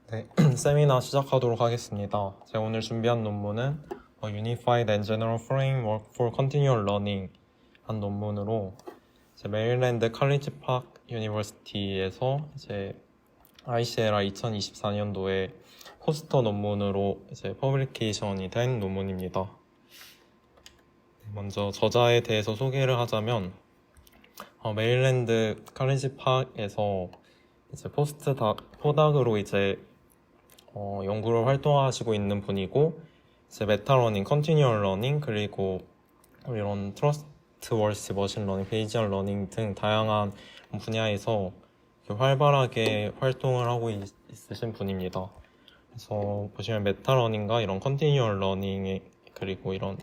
네, 세미나 시작하도록 하겠습니다. 제가 오늘 준비한 논문은 Unified and General Framework for Continual Learning 한 논문으로 메릴랜드 칼리지 파크 유니버시티에서 ICLR 2024년도에 포스터 논문으로 퍼블리케이션이 된 논문입니다. 먼저 저자에 대해서 소개를 하자면 메릴랜드 칼리지 파크에서 포닥으로 연구를 활동하시고 있는 분이고 메타러닝, 컨티뉴얼 러닝, 그리고 이런 트러스트워시 머신 러닝, 베이지얼 러닝 등 다양한 분야에서 활발하게 활동을 하고 있으신 분입니다. 그래서 보시면 메타러닝과 이런 컨티뉴얼 러닝 그리고 이런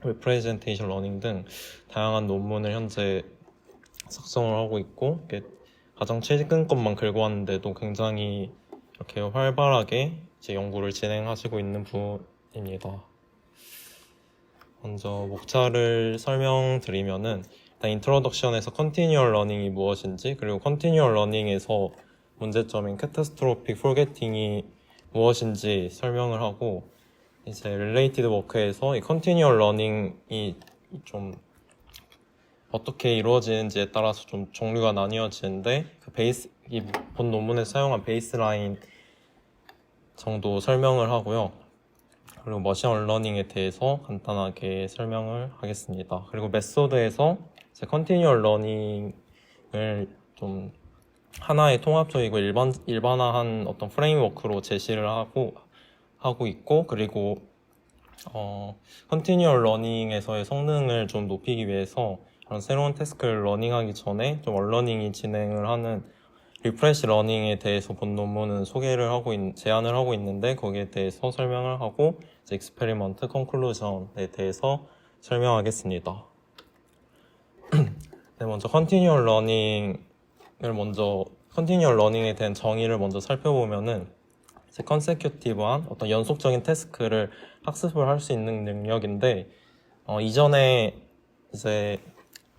리프레젠테이션 러닝 등 다양한 논문을 현재 작성을 하고 있고 가장 최근 것만 긁어 왔는데도 굉장히 이렇게 활발하게 연구를 진행하시고 있는 분입니다. 먼저 목차를 설명드리면은 일단 인트로덕션에서 컨티뉴얼 러닝이 무엇인지, 그리고 컨티뉴얼 러닝에서 문제점인 캐타스트로픽 포겟팅이 무엇인지 설명을 하고, 릴레이티드 워크에서 이 컨티뉴얼 러닝이 좀 어떻게 이루어지는지에 따라서 좀 종류가 나뉘어지는데 이 본 논문에 사용한 베이스라인 정도 설명을 하고요. 그리고 머신 러닝에 대해서 간단하게 설명을 하겠습니다. 그리고 메소드에서 컨티뉴얼 러닝을 좀 하나의 통합적이고 일반화한 어떤 프레임워크로 제시를 하고 있고, 그리고 컨티뉴얼 러닝에서의 성능을 좀 높이기 위해서 그런 새로운 태스크를 러닝하기 전에 좀 얼러닝이 진행을 하는 리프레시 러닝에 대해서 본 논문은 제안을 하고 있는데, 거기에 대해서 설명을 하고 익스페리먼트 컨클루전에 대해서 설명하겠습니다. 네, 먼저 컨티뉴얼 러닝에 대한 정의를 먼저 살펴보면은 컨세큐티브한 어떤 연속적인 태스크를 학습을 할 수 있는 능력인데, 이전에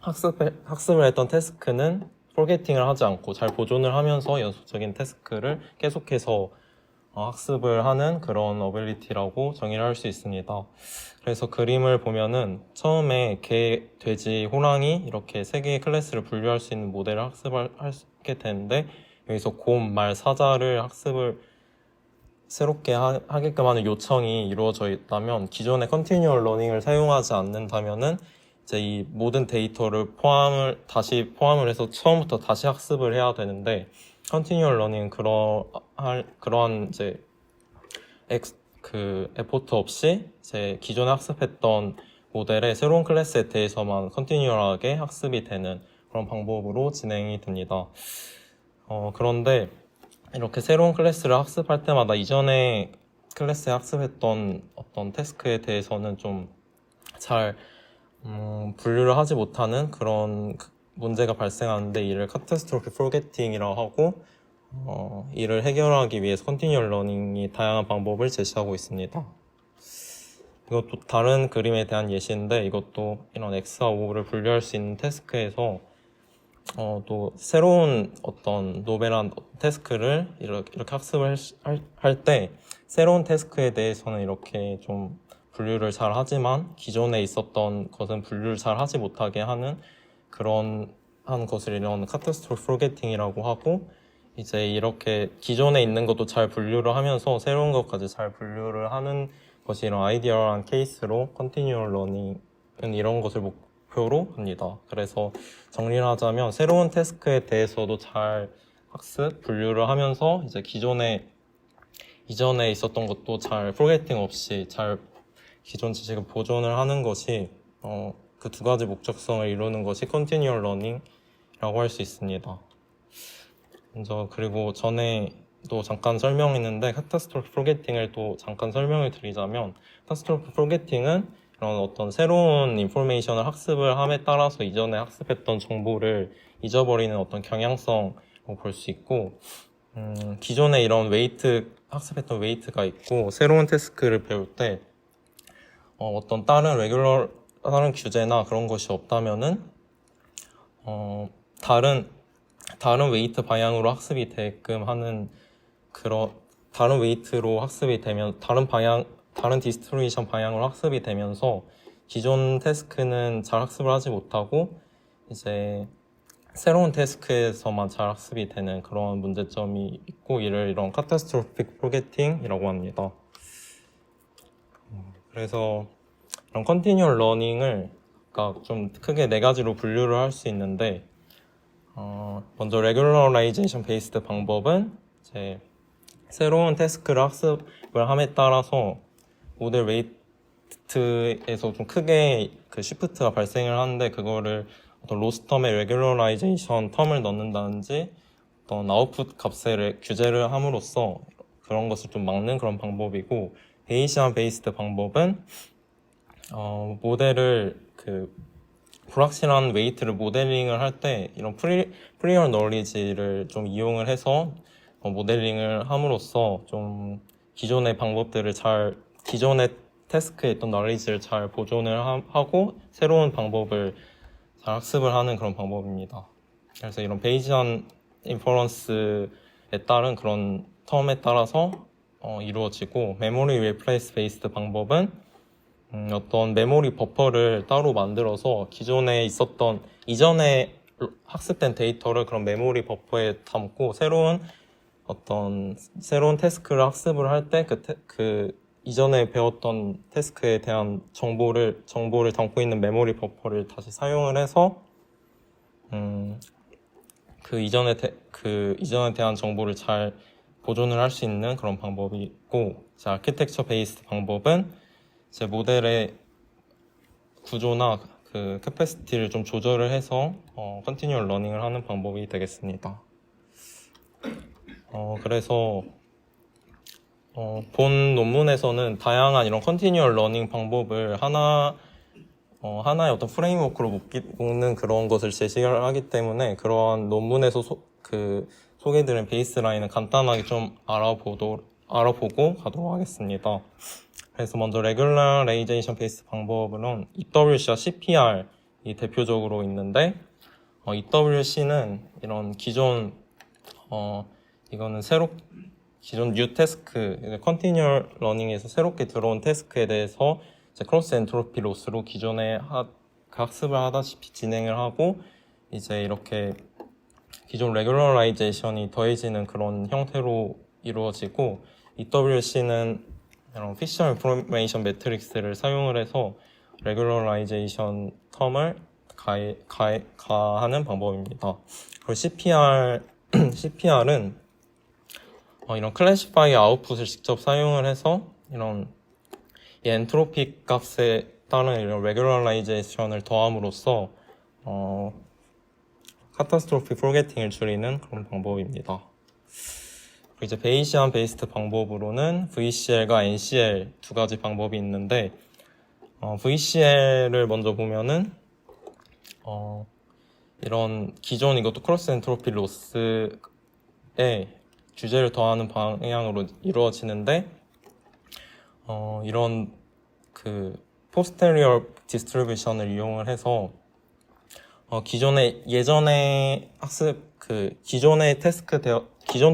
학습을 했던 태스크는 포겟팅을 하지 않고 잘 보존을 하면서 연속적인 태스크를 계속해서 학습을 하는 그런 어빌리티라고 정의를 할 수 있습니다. 그래서 그림을 보면은 처음에 개, 돼지, 호랑이 이렇게 세 개의 클래스를 분류할 수 있는 모델을 하게 되는데, 여기서 곰, 말, 사자를 학습을 새롭게 하게끔 하는 요청이 이루어져 있다면, 기존의 컨티뉴얼 러닝을 사용하지 않는다면은 이 모든 데이터를 포함을 해서 처음부터 다시 학습을 해야 되는데, 컨티뉴얼 러닝은 그러한 에포트 없이 기존에 학습했던 모델의 새로운 클래스에 대해서만 컨티뉴얼하게 학습이 되는 그런 방법으로 진행이 됩니다. 그런데 이렇게 새로운 클래스를 학습할 때마다 이전에 클래스에 학습했던 어떤 태스크에 대해서는 좀 잘 분류를 하지 못하는 그런 문제가 발생하는데, 이를 카타스트로픽 포겟팅이라고 하고, 이를 해결하기 위해서 컨티뉴얼 러닝이 다양한 방법을 제시하고 있습니다. 이것도 다른 그림에 대한 예시인데, 이것도 이런 X와 O를 분류할 수 있는 태스크에서 또 새로운 어떤 노벨한 태스크를 이렇게 학습을 할 때, 새로운 태스크에 대해서는 이렇게 좀 분류를 잘 하지만 기존에 있었던 것은 분류를 잘 하지 못하게 하는 것을 이런 카타스트로픽 포겟팅이라고 하고, 이렇게 기존에 있는 것도 잘 분류를 하면서 새로운 것까지 잘 분류를 하는 것이 이런 아이디얼한 케이스로 컨티뉴얼 러닝은 이런 것을 목표로 합니다. 그래서 정리를 하자면, 새로운 태스크에 대해서도 잘 분류를 하면서 이전에 있었던 것도 잘 포겟팅 없이 잘 기존 지식을 보존을 하는 것이 그 두 가지 목적성을 이루는 것이 컨티뉴얼 러닝이라고 할 수 있습니다. 먼저 그리고 전에도 잠깐 설명했는데, 카타스트로픽 포겟팅을 또 잠깐 설명을 드리자면, 카타스트로픽 포겟팅은 이런 어떤 새로운 인포메이션을 학습을 함에 따라서 이전에 학습했던 정보를 잊어버리는 어떤 경향성을 볼 수 있고, 기존에 이런 학습했던 웨이트가 있고, 새로운 태스크를 배울 때 어떤 다른 규제나 그런 것이 없다면은 다른 웨이트 방향으로 학습이 되게끔 하는 다른 웨이트로 학습이 되면 다른 디스트리뷰션 방향으로 학습이 되면서 기존 태스크는 잘 학습을 하지 못하고 이제 새로운 태스크에서만 잘 학습이 되는 그런 문제점이 있고 이런 카타스트로픽 포게팅이라고 합니다. 그래서 이런 컨티뉴얼 러닝을 좀 크게 네 가지로 분류를 할 수 있는데 먼저 레귤러라이제이션 베이스드 방법은 이제 새로운 태스크를 학습을 함에 따라서 모델 웨이트에서 좀 크게 그 시프트가 발생을 하는데 그거를 어떤 로스텀에 레귤러라이제이션 텀을 넣는다든지 어떤 아웃풋 값에 규제를 함으로써 그런 것을 좀 막는 그런 방법이고, 베이시안 베이스드 방법은 모델을 불확실한 웨이트를 모델링을 할 때 이런 프리어 너리지를 좀 이용을 해서 모델링을 함으로써 좀 기존의 태스크에 있던 너리지를 잘 보존을 하고 새로운 방법을 잘 학습을 하는 그런 방법입니다. 그래서 이런 베이시안 인퍼런스에 따른 그런 텀에 따라서 이루어지고, 메모리 리플레이스 베이스드 방법은 어떤 메모리 버퍼를 따로 만들어서 이전에 학습된 데이터를 그런 메모리 버퍼에 담고 새로운 태스크를 학습을 할 때 이전에 배웠던 태스크에 대한 정보를 담고 있는 메모리 버퍼를 다시 사용을 해서 이전에 대한 정보를 잘 보존을 할 수 있는 그런 방법이 있고, 아키텍처 베이스드 방법은 제 모델의 구조나 캐패시티를 좀 조절을 해서 컨티뉴얼 러닝을 하는 방법이 되겠습니다. 그래서 본 논문에서는 다양한 이런 컨티뉴얼 러닝 방법을 하나의 어떤 프레임워크로 묶는 그런 것을 제시를 하기 때문에 그러한 논문에서 소개드린 베이스라인은 간단하게 좀 알아보고 가도록 하겠습니다. 그래서 먼저 레귤러라이제이션 베이스 방법으로는 EWC와 CPR이 대표적으로 있는데, EWC는 이런 기존 뉴 태스크, 컨티뉴얼 러닝에서 새롭게 들어온 태스크에 대해서 크로스 엔트로피 로스로 기존에 학습을 하다시피 진행을 하고, 이제 이렇게 기존 레귤러라이제이션이 더해지는 그런 형태로 이루어지고, EWC는 이런 피셔 인포메이션 매트릭스를 사용을 해서 레귤러라이제이션 텀을 가하는 방법입니다. 그리고 CPR은 이런 클래시파이 아웃풋을 직접 사용을 해서 이런 엔트로피 값에 따른 이런 레귤러라이제이션을 더함으로써 카타스트로픽 포게팅을 줄이는 그런 방법입니다. 그리고 이제 베이시안 베이스드 방법으로는 VCL과 NCL 두 가지 방법이 있는데, VCL을 먼저 보면은 이런 기존 이것도 크로스 엔트로피 로스에 규제를 더하는 방향으로 이루어지는데, 이런 포스테리어 디스트리뷰션을 이용을 해서 기존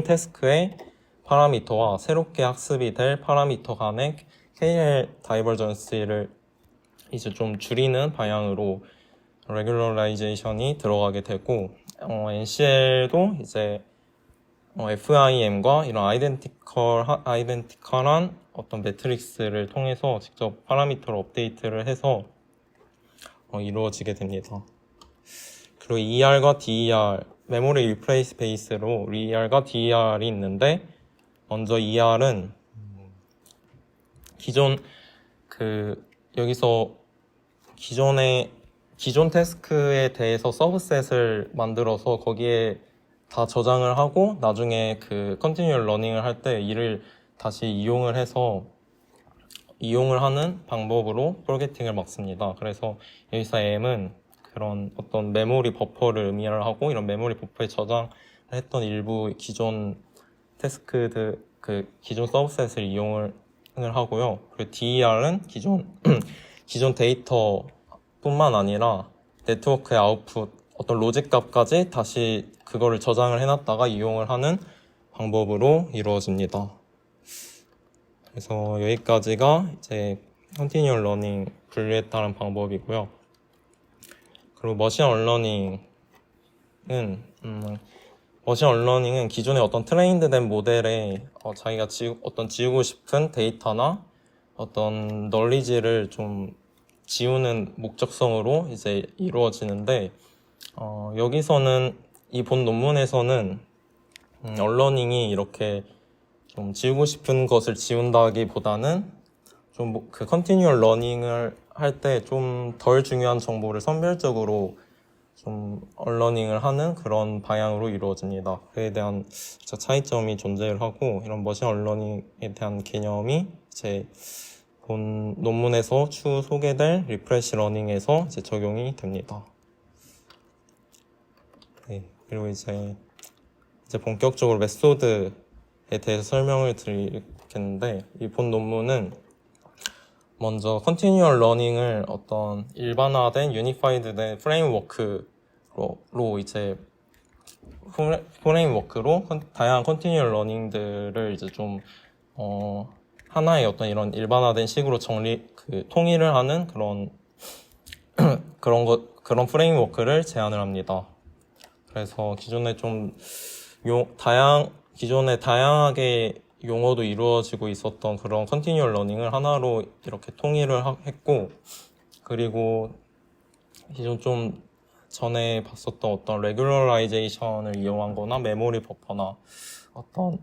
태스크의 파라미터와 새롭게 학습이 될 파라미터 간의 KL 다이버전스를 이제 좀 줄이는 방향으로 레귤러라이제이션이 들어가게 되고, NCL도 이제 FIM과 이런 아이덴티컬한 어떤 매트릭스를 통해서 직접 파라미터를 업데이트를 해서 이루어지게 됩니다. 그리고 ER과 DER, 메모리 리플레이스 베이스로 ER과 DER이 있는데, 먼저 ER은 여기서 기존 태스크에 대해서 서브셋을 만들어서 거기에 다 저장을 하고 나중에 컨티뉴얼 러닝을 할 때 이를 다시 이용을 하는 방법으로 포게팅을 막습니다. 그래서 여기서 M은 그런 어떤 메모리 버퍼를 의미를 하고, 이런 메모리 버퍼에 저장을 했던 일부 기존 기존 서브셋을 이용을 하고요. 그리고 DER은 기존 데이터뿐만 아니라 네트워크의 아웃풋, 어떤 로직 값까지 다시 그거를 저장을 해놨다가 이용을 하는 방법으로 이루어집니다. 그래서 여기까지가 이제 컨티뉴얼 러닝 분류에 따른 방법이고요. 그리고 머신 언러닝은 기존의 어떤 트레인드된 모델에 자기가 어떤 지우고 싶은 데이터나 어떤 널리지를 좀 지우는 목적성으로 이제 이루어지는데, 여기서는 이 본 논문에서는 언러닝이 이렇게 좀 지우고 싶은 것을 지운다기보다는 좀 그 컨티뉴얼 러닝을 할 때 좀 덜 중요한 정보를 선별적으로 좀 언러닝을 하는 그런 방향으로 이루어집니다. 그에 대한 차이점이 존재를 하고, 이런 머신 언러닝에 대한 개념이 이제 본 논문에서 추후 소개될 리프레시 러닝에서 이제 적용이 됩니다. 네, 그리고 이제 본격적으로 메소드에 대해서 설명을 드리겠는데, 이 본 논문은 먼저 컨티뉴얼 러닝을 어떤 일반화된 유니파이드된 프레임워크로 이제 프레임워크로 다양한 컨티뉴얼 러닝들을 이제 좀 하나의 어떤 이런 일반화된 식으로 통일을 하는 그런 프레임워크를 제안을 합니다. 그래서 기존에 다양하게 용어도 이루어지고 있었던 그런 컨티뉴얼 러닝을 하나로 이렇게 통일을 했고, 그리고 기존 좀 전에 봤었던 어떤 레귤러라이제이션을 이용한 거나 메모리 버퍼나 어떤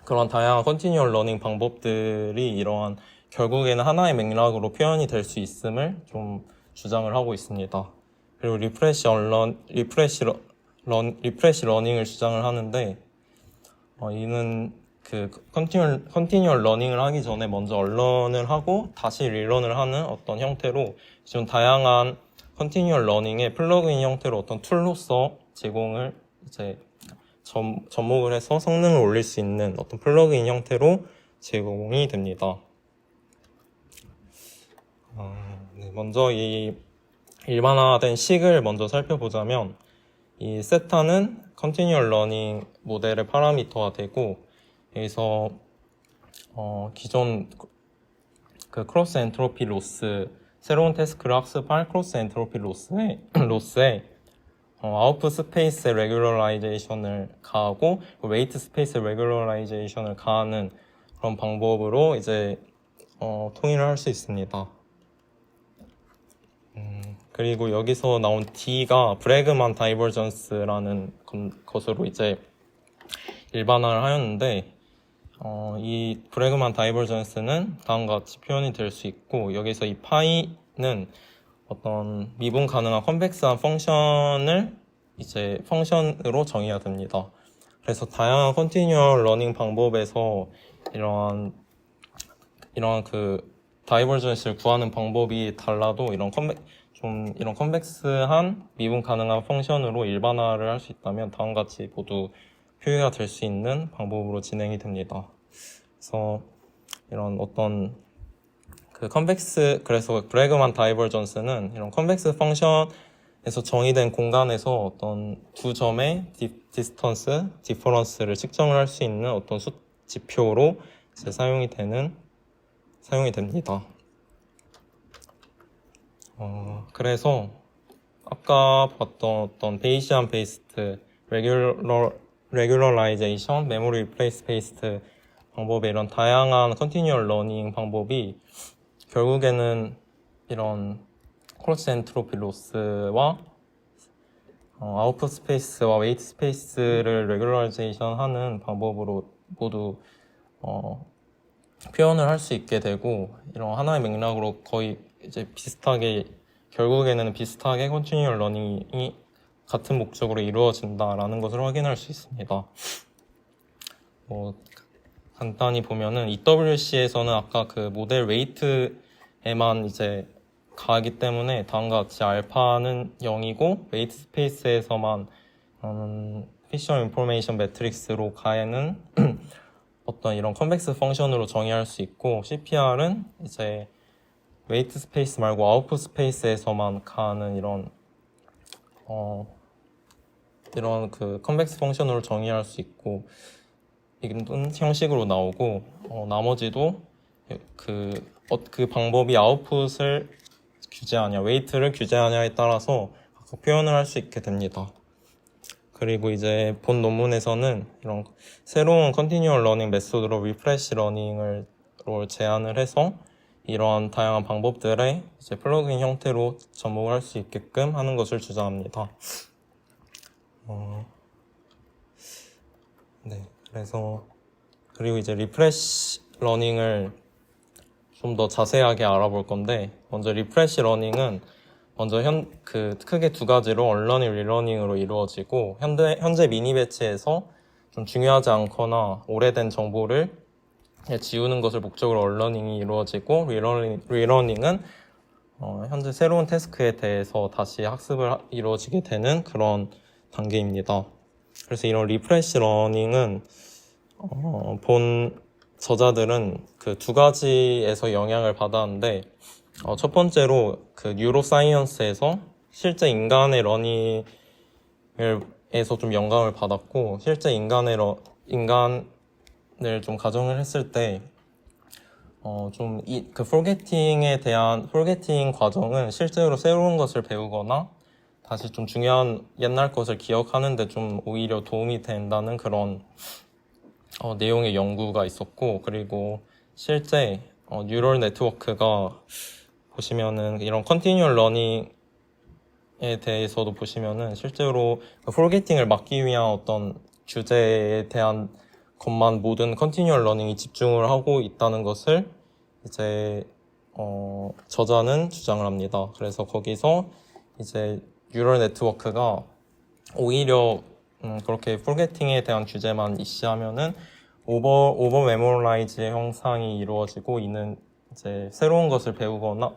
그런 다양한 컨티뉴얼 러닝 방법들이 이러한 결국에는 하나의 맥락으로 표현이 될 수 있음을 좀 주장을 하고 있습니다. 그리고 리프레시 러닝을 주장을 하는데, 이는 그 컨티뉴얼 러닝을 하기 전에 먼저 언런을 하고 다시 리런을 하는 어떤 형태로 좀 다양한 컨티뉴얼 러닝의 플러그인 형태로 어떤 툴로서 제공을 이제 접목을 해서 성능을 올릴 수 있는 어떤 플러그인 형태로 제공이 됩니다. 네, 먼저 이 일반화된 식을 먼저 살펴보자면, 이 세타는 컨티뉴얼 러닝 모델의 파라미터가 되고, 여기서 기존 그 크로스 엔트로피 로스, 새로운 태스크를 학습할 크로스 엔트로피 로스에 아웃풋 스페이스 레귤러라이제이션을 가하고 웨이트 스페이스 레귤러라이제이션을 가하는 그런 방법으로 이제 통일을 할 수 있습니다. 그리고 여기서 나온 D가 브래그만 다이버전스라는 것으로 이제 일반화를 하였는데, 이 브래그만 다이버전스는 다음과 같이 표현이 될 수 있고, 여기서 이 파이는 어떤 미분 가능한 컨벡스한 펑션을 이제 펑션으로 정의가 됩니다. 그래서 다양한 컨티뉴얼 러닝 방법에서 이러한 그 다이버전스를 구하는 방법이 달라도 이런 컨벡스한 미분 가능한 펑션으로 일반화를 할 수 있다면 다음과 같이 모두 표기가 될 수 있는 방법으로 진행이 됩니다. 그래서 이런 어떤 그래서 브래그만 다이버전스는 이런 컨벡스 펑션에서 정의된 공간에서 어떤 두 점의 디퍼런스를 측정을 할 수 있는 어떤 지표로 이제 사용이 됩니다. 그래서 아까 봤던 어떤 베이시안 베이스트, 레귤러라이제이션, 메모리 리플레이스 베이스트 방법의 이런 다양한 컨티뉴얼 러닝 방법이 결국에는 이런 크로스 엔트로피 로스와 아웃풋 스페이스와 웨이트 스페이스를 레귤러라이제이션 하는 방법으로 모두 표현을 할 수 있게 되고, 이런 하나의 맥락으로 거의 이제 결국에는 비슷하게 컨티뉴얼 러닝이 같은 목적으로 이루어진다라는 것을 확인할 수 있습니다. 간단히 보면은 EWC에서는 아까 그 모델 웨이트에만 이제 가기 때문에 다음과 같이 알파는 0이고 웨이트 스페이스에서만 피셔 인포메이션 매트릭스로 가에는 어떤 이런 컨벡스 펑션으로 정의할 수 있고, CPR은 이제 웨이트 스페이스 말고 아웃풋 스페이스에서만 가는 이런 그 컨벡스 펑션으로 정의할 수 있고, 형식으로 나오고 나머지도 그 방법이 아웃풋을 규제하냐, 웨이트를 규제하냐에 따라서 각각 표현을 할 수 있게 됩니다. 그리고 이제 본 논문에서는 이런 새로운 컨티뉴얼 러닝 메소드로 리프레시 러닝을 제안을 해서 이러한 다양한 방법들의 이제 플러그인 형태로 접목을 할 수 있게끔 하는 것을 주장합니다. 네, 그리고 이제 리프레시 러닝을 좀 더 자세하게 알아볼 건데, 먼저 리프레시 러닝은 먼저 크게 두 가지로 언러닝, 리러닝으로 이루어지고, 현재 미니 배치에서 좀 중요하지 않거나 오래된 정보를 지우는 것을 목적으로 언러닝이 이루어지고, 리러닝은 현재 새로운 태스크에 대해서 다시 학습을 이루어지게 되는 그런 단계입니다. 그래서 이런 리프레시 러닝은 본 저자들은 그 두 가지에서 영향을 받았는데, 첫 번째로 그 뉴로사이언스에서 실제 인간의 러닝에서 좀 영감을 받았고, 실제 인간을 좀 가정을 했을 때 좀 그 포게팅 과정은 실제로 새로운 것을 배우거나 다시 좀 중요한 옛날 것을 기억하는데 좀 오히려 도움이 된다는 그런 내용의 연구가 있었고, 그리고 실제 뉴럴 네트워크가 보시면은 이런 컨티뉴얼 러닝에 대해서도 보시면은 실제로 포게팅을 막기 위한 어떤 규제에 대한 것만 모든 컨티뉴얼 러닝이 집중을 하고 있다는 것을 이제 저자는 주장을 합니다. 그래서 거기서 이제 뉴럴 네트워크가 오히려 그렇게 포게팅에 대한 규제만 이시하면은 오버 메모라이즈의 형상이 이루어지고, 이는 이제 새로운 것을 배우거나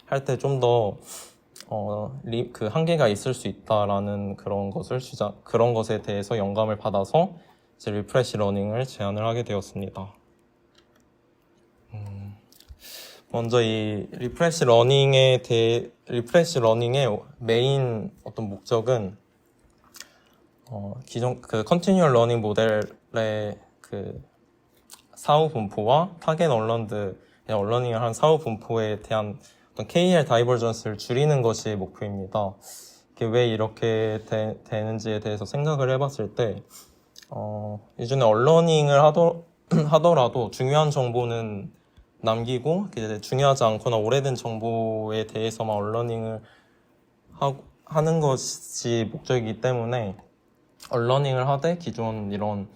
할 때 좀 더 그 한계가 있을 수 있다라는 그런 것에 대해서 영감을 받아서 이제 리프레시 러닝을 제안을 하게 되었습니다. 먼저 이 리프레시 러닝의 메인 어떤 목적은 기존 그 컨티뉴얼 러닝 모델의 그 사후 분포와 타겟 언러닝을 한 사후 분포에 대한 어떤 KL 다이버전스를 줄이는 것이 목표입니다. 이게 왜 이렇게 되는지에 대해서 생각을 해봤을 때, 예전에 언러닝을 하더라도 중요한 정보는 남기고, 중요하지 않거나 오래된 정보에 대해서만 언러닝을 하는 것이 목적이기 때문에, 언러닝을 하되 기존 이런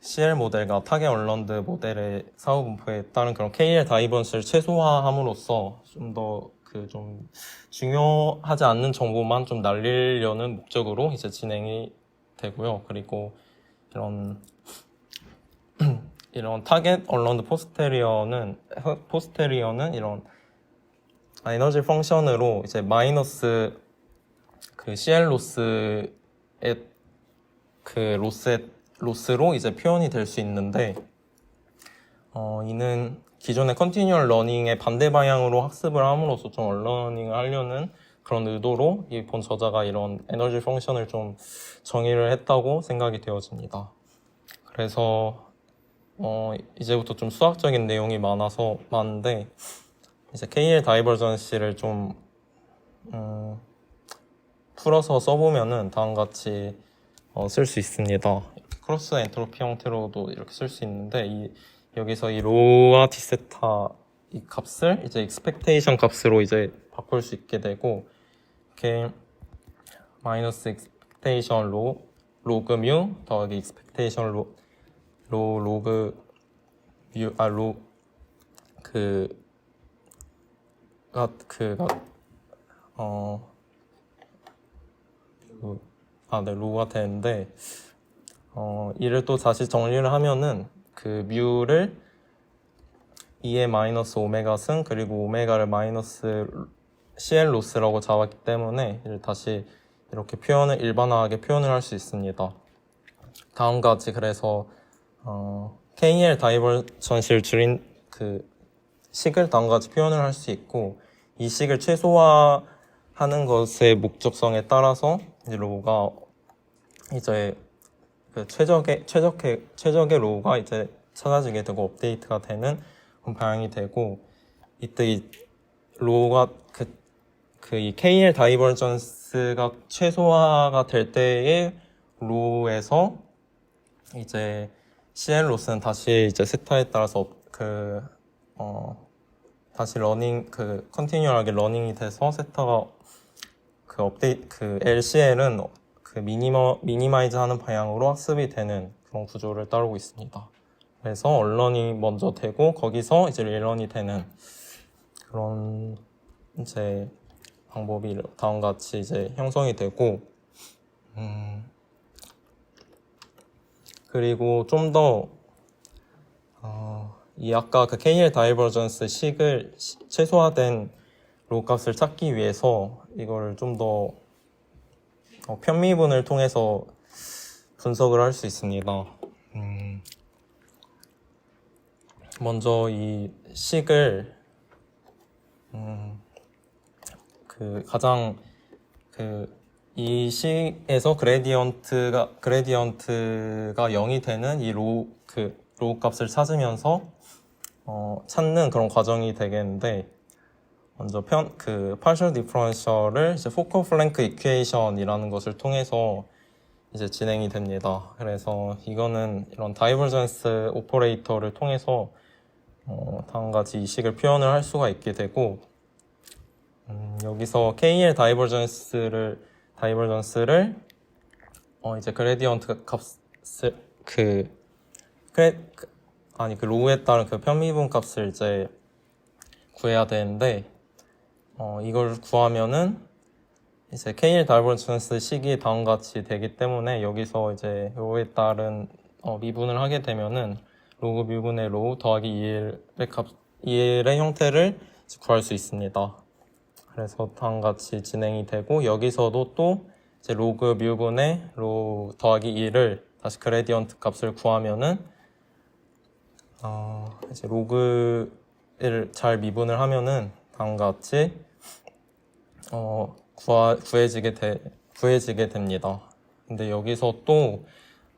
CL 모델과 타겟 언런드 모델의 사후 분포에 따른 그런 KL 다이버전스를 최소화함으로써 좀 더 좀 중요하지 않는 정보만 좀 날리려는 목적으로 이제 진행이 되고요. 그리고 이런 타겟 언런드 포스테리어는 이런 에너지 펑션으로 이제 마이너스 그 CL 로스의 그 로스로 이제 표현이 될 수 있는데, 이는 기존의 컨티뉴얼 러닝의 반대 방향으로 학습을 함으로써 좀 언러닝을 하려는 그런 의도로 이 본 저자가 이런 에너지 펑션을 좀 정의를 했다고 생각이 되어집니다. 그래서 이제부터 좀 수학적인 내용이 많은데, 이제 KL 다이버전시를 좀 풀어서 써보면은 다음같이 쓸 수 있습니다. 크로스 엔트로피 형태로도 이렇게 쓸 수 있는데, 여기서 이 로와 디세타 이 값을 이제 익스펙테이션 값으로 이제 바꿀 수 있게 되고, 이렇게 마이너스 익스펙테이션 로그 뮤 더하기 익스펙테이션 로그 뮤 로가 되는데, 이를 또 다시 정리를 하면은 그 뮤를 2의 마이너스 오메가 승, 그리고 오메가를 마이너스 CL 로스라고 잡았기 때문에 이를 다시 이렇게 일반화하게 표현을 할 수 있습니다. 다음과 같이 그래서 KL 다이버전시를 줄인 그 식을 다음과 같이 표현을 할 수 있고, 이 식을 최소화하는 것의 목적성에 따라서 이제 로가 이제 그 최적의 로우가 이제 찾아지게 되고 업데이트가 되는 그런 방향이 되고, 이때 이 로우가 이 KL 다이버전스가 최소화가 될 때의 로우에서 이제 CL 로스는 다시 이제 세타에 따라서 다시 컨티뉴얼하게 러닝이 돼서 세타가 LCL은 미니마이즈 하는 방향으로 학습이 되는 그런 구조를 따르고 있습니다. 그래서 언런이 먼저 되고 거기서 이제 릴런이 되는 그런 이제 방법이 다음과 같이 이제 형성이 되고, 그리고 좀 더 이 아까 그 KL 다이버전스 식을 최소화된 로우 값을 찾기 위해서 이걸 좀 더 편미분을 통해서 분석을 할 수 있습니다. 먼저 이 식을 이 식에서 그레디언트가 0이 되는 이 로우 값을 찾으면서 찾는 그런 과정이 되겠는데, 먼저 partial differential을 이제 포커 플랭크 이퀘이션이라는 것을 통해서 이제 진행이 됩니다. 그래서 이거는 이런 다이버전스 오퍼레이터를 통해서 다음과 같이 이 식을 표현을 할 수가 있게 되고, 여기서 KL 다이버전스를 이제 그레디언트 값을 로우에 따른 그 편미분 값을 이제 구해야 되는데, 이걸 구하면은 이제 KL 다이버전스 식이 다음과 같이 되기 때문에, 여기서 이제 로우에 따른 미분을 하게 되면은 로그 미분의 로우 더하기 2L의 형태를 구할 수 있습니다. 그래서 다음과 같이 진행이 되고, 여기서도 또 이제 로그 미분의 로우 더하기 2를 다시 그레디언트 값을 구하면은 이제 로그를 잘 미분을 하면은 다음과 같이 구해지게 됩니다. 근데 여기서 또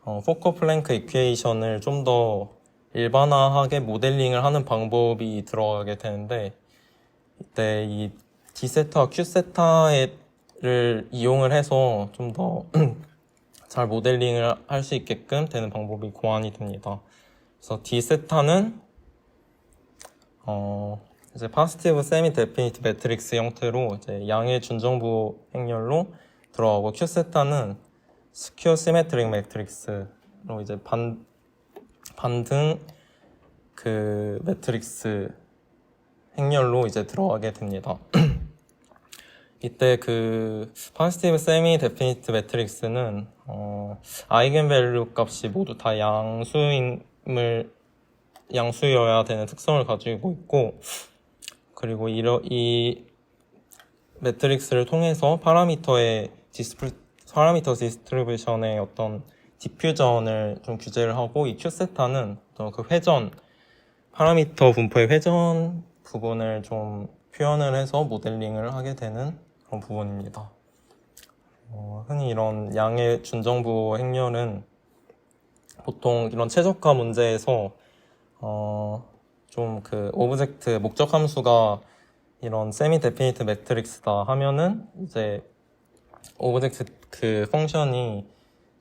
포커 플랭크 이퀘이션을 좀 더 일반화하게 모델링을 하는 방법이 들어가게 되는데, 이때 이 D세타와 Q세타를 이용을 해서 좀 더 잘 모델링을 할 수 있게끔 되는 방법이 고안이 됩니다. 그래서 D세타는 이제 파지티브 세미 데피니트 매트릭스 형태로 이제 양의 준정부 행렬로 들어가고, Q세타는 스퀘어 시메트릭 매트릭스로 이제 반등 매트릭스 행렬로 이제 들어가게 됩니다. 이때 파지티브 세미 데피니트 매트릭스는 아이겐밸류 값이 모두 다 양수여야 되는 특성을 가지고 있고, 그리고 이 매트릭스를 통해서 파라미터 디스트리뷰션의 어떤 디퓨전을 좀 규제를 하고, 이 Q세타는 그 파라미터 분포의 회전 부분을 좀 표현을 해서 모델링을 하게 되는 그런 부분입니다. 흔히 이런 양의 준정부 행렬은 보통 이런 최적화 문제에서 좀 오브젝트 목적 함수가 이런 세미 데피니트 매트릭스다 하면은 이제 오브젝트 펑션이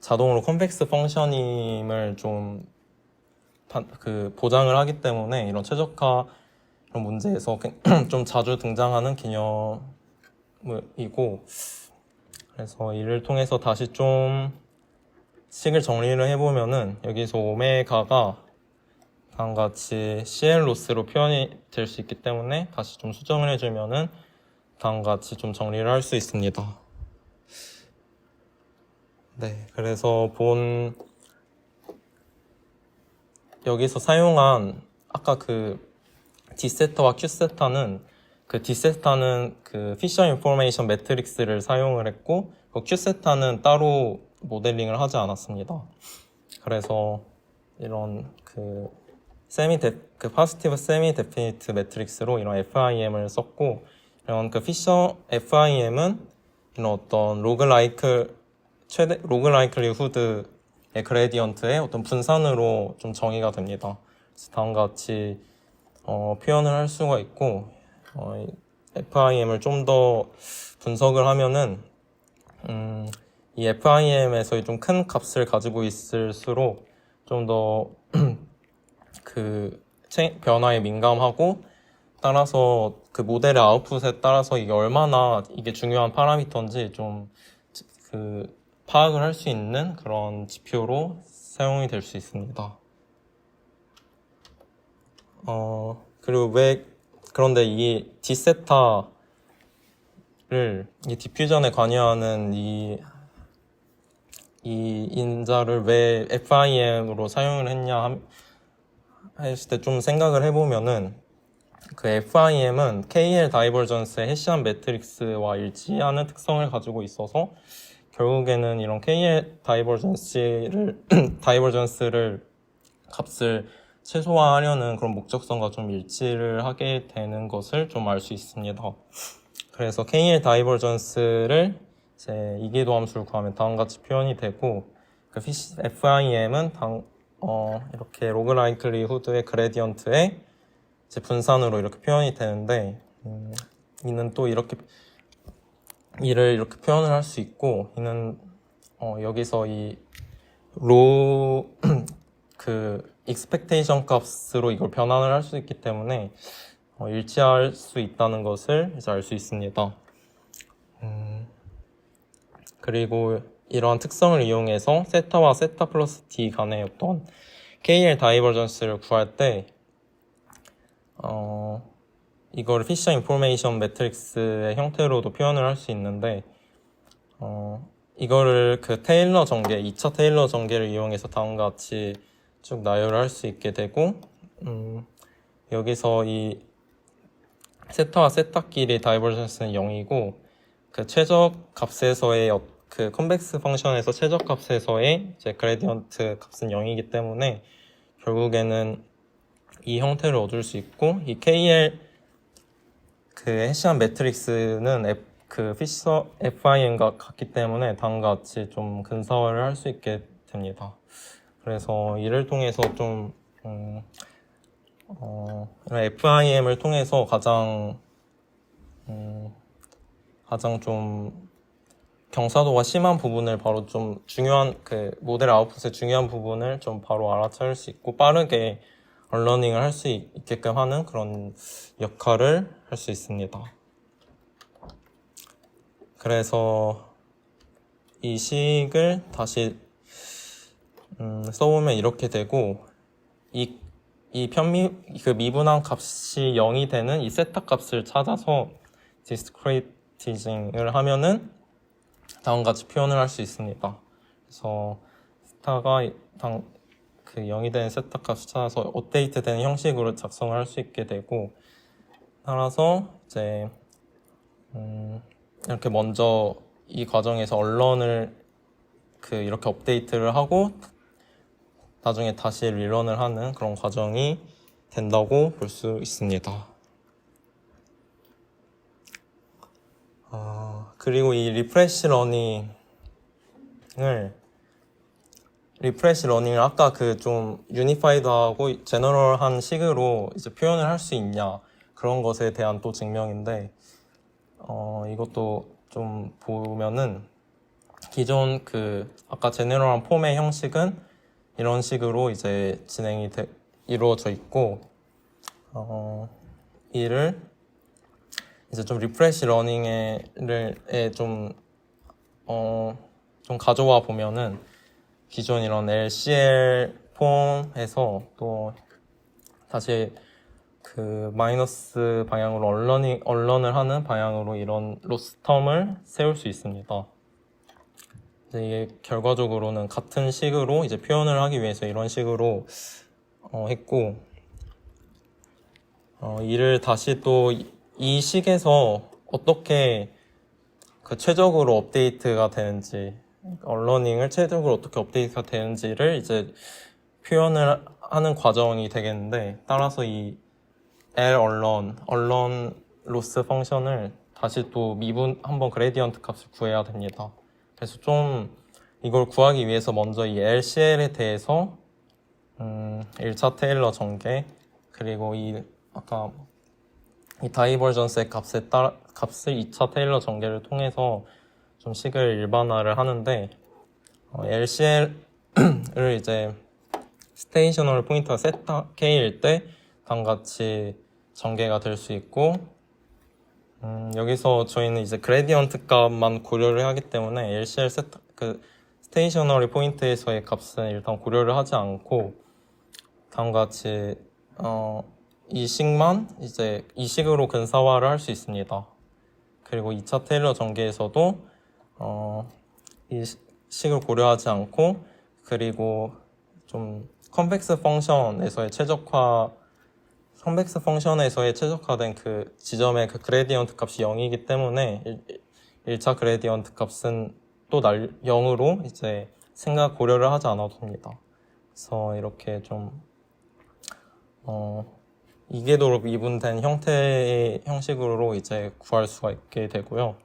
자동으로 컨벡스 펑션임을 좀 보장을 하기 때문에, 이런 최적화 이런 문제에서 좀 자주 등장하는 개념이고, 그래서 이를 통해서 다시 좀 식을 정리를 해보면은, 여기서 오메가가 다음과 같이 CL 로스로 표현이 될 수 있기 때문에 다시 좀 수정을 해주면은 다음과 같이 좀 정리를 할 수 있습니다. 네, 그래서 여기서 사용한 아까 D세타와 Q세타는 D세타는 피셔 인포메이션 매트릭스를 사용을 했고, Q세타는 따로 모델링을 하지 않았습니다. 그래서 이런 파지티브 세미 데피니트 매트릭스로 이런 FIM을 썼고, 이런 피셔 FIM은 이런 어떤 로그 라이클리후드 그레디언트의 어떤 분산으로 좀 정의가 됩니다. 그래서 다음과 같이 표현을 할 수가 있고, FIM을 좀 더 분석을 하면은 이 FIM에서의 좀 큰 값을 가지고 있을수록 좀 더 그 변화에 민감하고, 따라서 그 모델의 아웃풋에 따라서 이게 얼마나 이게 중요한 파라미터인지 좀 그 파악을 할 수 있는 그런 지표로 사용이 될 수 있습니다. 그리고 그런데 이 D세타를 이 디퓨전에 관여하는 이 인자를 왜 FIM으로 사용을 했냐 했을 때 좀 생각을 해보면은, 그 FIM은 KL 다이버전스의 해시한 매트릭스와 일치하는 특성을 가지고 있어서 결국에는 이런 KL 다이버전스를 값을 최소화하려는 그런 목적성과 좀 일치를 하게 되는 것을 좀 알 수 있습니다. 그래서 KL 다이버전스를 이제 이기도 함수를 구하면 다음과 같이 표현이 되고, 그 FIM은 이렇게 로그 라이클리후드의 그레디언트의 이제 분산으로 이렇게 표현이 되는데, 이는 또 이를 이렇게 표현을 할 수 있고, 이는 여기서 이 그 expectation 값으로 이걸 변환을 할 수 있기 때문에 일치할 수 있다는 것을 이제 알 수 있습니다. 그리고 이러한 특성을 이용해서 세타와 세타 플러스 D 간의 어떤 KL 다이버전스를 구할 때 이걸 피셔 인포메이션 매트릭스의 형태로도 표현을 할 수 있는데, 이거를 그 테일러 전개, 2차 테일러 전개를 이용해서 다음과 같이 쭉 나열을 할 수 있게 되고, 여기서 이 세타와 세타끼리 다이버전스는 0이고, 그 최적 값에서의 그 컨벡스 펑션에서 최적 값에서의 이제 그레디언트 값은 0이기 때문에 결국에는 이 형태를 얻을 수 있고, 이 KL 그 해시한 매트릭스는 그 피셔 FIM과 같기 때문에 다음과 같이 좀 근사화를 할 수 있게 됩니다. 그래서 이를 통해서 좀 FIM을 통해서 가장 좀 경사도가 심한 부분을 바로 좀 중요한 그 모델 아웃풋의 중요한 부분을 좀 바로 알아차릴 수 있고, 빠르게 언러닝을 할 수 있게끔 하는 그런 역할을 할 수 있습니다. 그래서 이 식을 다시 써보면 이렇게 되고, 이 그 미분한 값이 0이 되는 이 세타 값을 찾아서 디스크리티징을 하면은 다음과 같이 표현을 할 수 있습니다. 그래서 세타가 그 0이 되는 세타 값을 찾아서 업데이트 되는 형식으로 작성을 할 수 있게 되고, 따라서 이제 이렇게 먼저 이 과정에서 언런을 이렇게 업데이트를 하고 나중에 다시 리런을 하는 그런 과정이 된다고 볼 수 있습니다. 그리고 이 리프레시 러닝을 아까 그 좀 유니파이드하고 제너럴한 식으로 이제 표현을 할 수 있냐, 그런 것에 대한 또 증명인데, 이것도 좀 보면은 기존 그 아까 제너럴한 폼의 형식은 이런 식으로 이제 진행이 이루어져 있고, 이를 이제 좀 리프레시 러닝에 좀 가져와 보면은 기존 이런 LCL 폼에서 또 다시 그 마이너스 방향으로 언런을 하는 방향으로 이런 로스 텀을 세울 수 있습니다. 이제 이게 결과적으로는 같은 식으로 이제 표현을 하기 위해서 이런 식으로 했고, 이를 다시 또 이 식에서 어떻게 그 최적으로 업데이트가 되는지, 언러닝을 최적으로 어떻게 업데이트가 되는지를 이제 표현을 하는 과정이 되겠는데, 따라서 이 언런 로스 펑션을 다시 또 한번 그레디언트 값을 구해야 됩니다. 그래서 좀 이걸 구하기 위해서 먼저 이 LCL에 대해서 1차 테일러 전개, 그리고 아까 이 다이버전스의 값을 2차 테일러 전개를 통해서 좀 식을 일반화를 하는데, LCL을 이제 스테이셔너리 포인터가 세타 K일 때 다음같이 전개가 될 수 있고, 여기서 저희는 이제 그레디언트 값만 고려를 하기 때문에 LCL 스테이셔너리 포인트에서의 값은 일단 고려를 하지 않고, 다음같이 이 식만 이제 이 식으로 근사화를 할 수 있습니다. 그리고 2차 테일러 전개에서도 이 식을 고려하지 않고, 그리고 좀 컨벡스 펑션에서의 최적화된 그 지점의 그 그레디언트 값이 0이기 때문에 1차 그레디언트 값은 또 0으로 이제 고려를 하지 않아도 됩니다. 그래서 이렇게 좀 이궤도로 미분된 형태의 형식으로 이제 구할 수가 있게 되고요.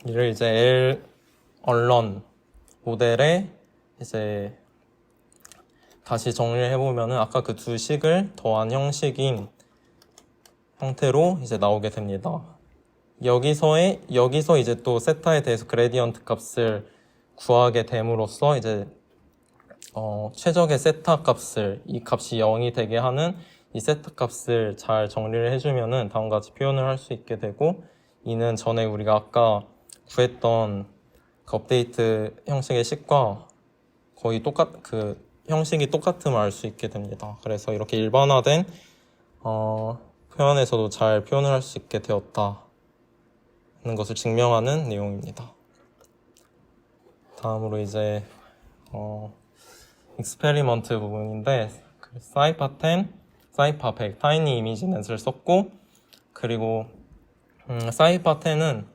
이를 이제 L 언런 모델에 이제 다시 정리를 해보면은 아까 그 두 식을 더한 형식인 형태로 이제 나오게 됩니다. 여기서 이제 또 세타에 대해서 그레디언트 값을 구하게 됨으로써 이제 최적의 세타 값을, 이 값이 0이 되게 하는 이 세타 값을 잘 정리를 해주면은 다음과 같이 표현을 할 수 있게 되고, 이는 전에 우리가 아까 구했던 그 업데이트 형식의 식과 거의 그 형식이 똑같음을 알 수 있게 됩니다. 그래서 이렇게 일반화된 표현에서도 잘 표현을 할 수 있게 되었다는 것을 증명하는 내용입니다. 다음으로 이제 익스페리먼트 부분인데, 사이파 10, 사이파 100, 타이니 이미지 넷을 썼고, 그리고 사이파 10은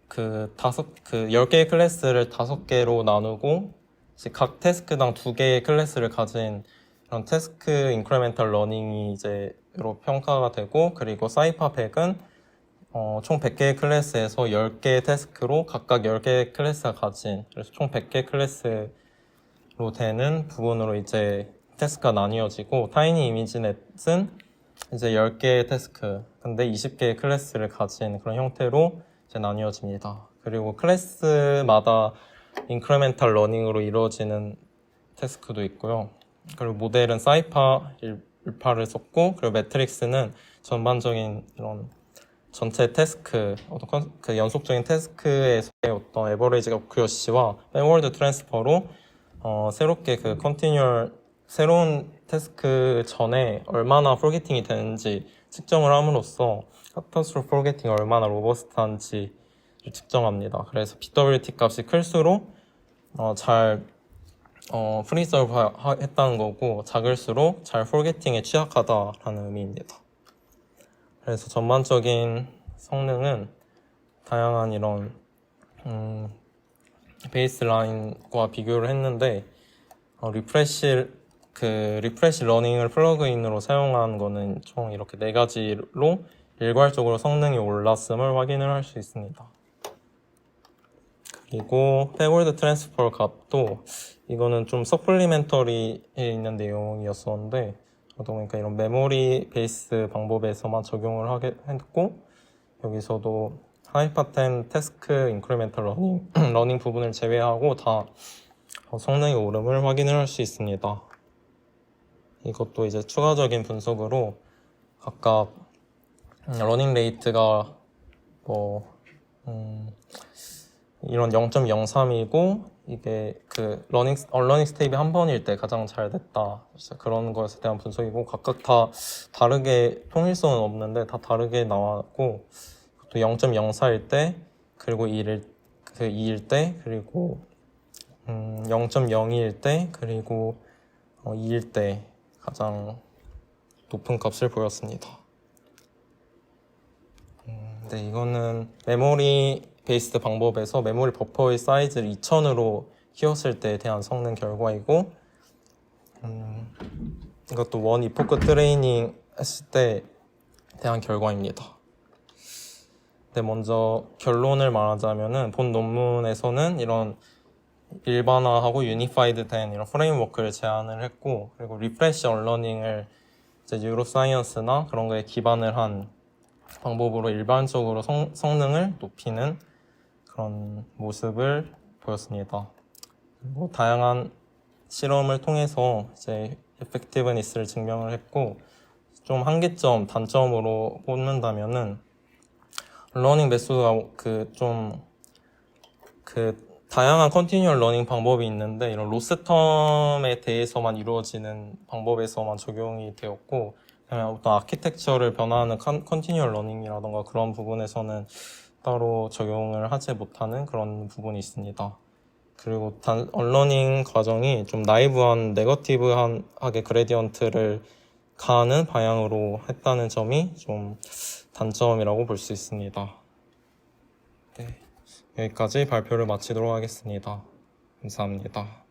10개의 클래스를 5개로 나누고 각 태스크당 2개의 클래스를 가진 그런 태스크 인크리멘탈 러닝이 이제로 평가가 되고, 그리고 사이파 100은 총 100개의 클래스에서 10개의 태스크로 각각 10개의 클래스가 가진, 그래서 총 100개 클래스로 되는 부분으로 이제 태스크가 나뉘어지고, 타이니 이미지넷은 이제 10개의 태스크 근데 20개의 클래스를 가진 그런 형태로 이제 나뉘어집니다. 그리고 클래스마다 인크리멘탈 러닝으로 이루어지는 태스크도 있고요. 그리고 모델은 사이파 1파를 썼고, 그리고 매트릭스는 전반적인 이런 전체 태스크, 그 연속적인 태스크에서의 어떤 에버리지 어큐러시와 백워드 트랜스퍼로 새롭게 그 새로운 태스크 전에 얼마나 포게팅이 되는지 측정을 함으로써 카타스트로프 포게팅이 얼마나 로버스트한지를 측정합니다. 그래서 PWT 값이 클수록 잘 프리서브 했다는 거고, 작을수록 잘 포게팅에 취약하다라는 의미입니다. 그래서 전반적인 성능은 다양한 이런 베이스라인과 비교를 했는데, 리프레시 러닝을 플러그인으로 사용한 거는 총 이렇게 4가지로 일괄적으로 성능이 올랐음을 확인을 할 수 있습니다. 그리고 백워드 트랜스퍼 값도 이거는 좀 서플리멘터리에 있는 내용이었었는데, 그러니까 이런 메모리 베이스 방법에서만 적용을 하게 했고, 여기서도 하이파텐 태스크 인크리멘탈 러닝 부분을 제외하고 다 성능이 오름을 확인을 할 수 있습니다. 이것도 이제 추가적인 분석으로 각각 러닝 레이트가 이런 0.03이고 이게 그 언러닝 스텝이 한 번일 때 가장 잘 됐다, 그런 것에 대한 분석이고, 각각 다 다르게 통일성은 없는데 다 다르게 나왔고, 또 0.04일 때, 그리고 2일 때, 그리고 0.02일 때, 그리고 2일 때 가장 높은 값을 보였습니다. 네, 이거는 메모리 베이스드 방법에서 메모리 버퍼의 사이즈를 2000으로 키웠을 때에 대한 성능 결과이고, 이것도 원 이포크 트레이닝 했을 때 대한 결과입니다. 네, 먼저 결론을 말하자면은 본 논문에서는 이런 일반화하고 유니파이드 된 이런 프레임워크를 제안을 했고, 그리고 리프레시 언러닝을 이제 뉴로사이언스나 그런 거에 기반을 한 방법으로 일반적으로 성능을 높이는 그런 모습을 보였습니다. 그리고 다양한 실험을 통해서 이제 에펙티브니스를 증명을 했고, 좀 한계점, 단점으로 꼽는다면은 러닝 메소드가 다양한 컨티뉴얼 러닝 방법이 있는데 이런 로스텀에 대해서만 이루어지는 방법에서만 적용이 되었고, 그냥 어떤 아키텍처를 변화하는 컨티뉴얼 러닝이라던가 그런 부분에서는 따로 적용을 하지 못하는 그런 부분이 있습니다. 그리고 언러닝 과정이 좀 나이브한 네거티브하게 그레디언트를 가하는 방향으로 했다는 점이 좀 단점이라고 볼 수 있습니다. 네, 여기까지 발표를 마치도록 하겠습니다. 감사합니다.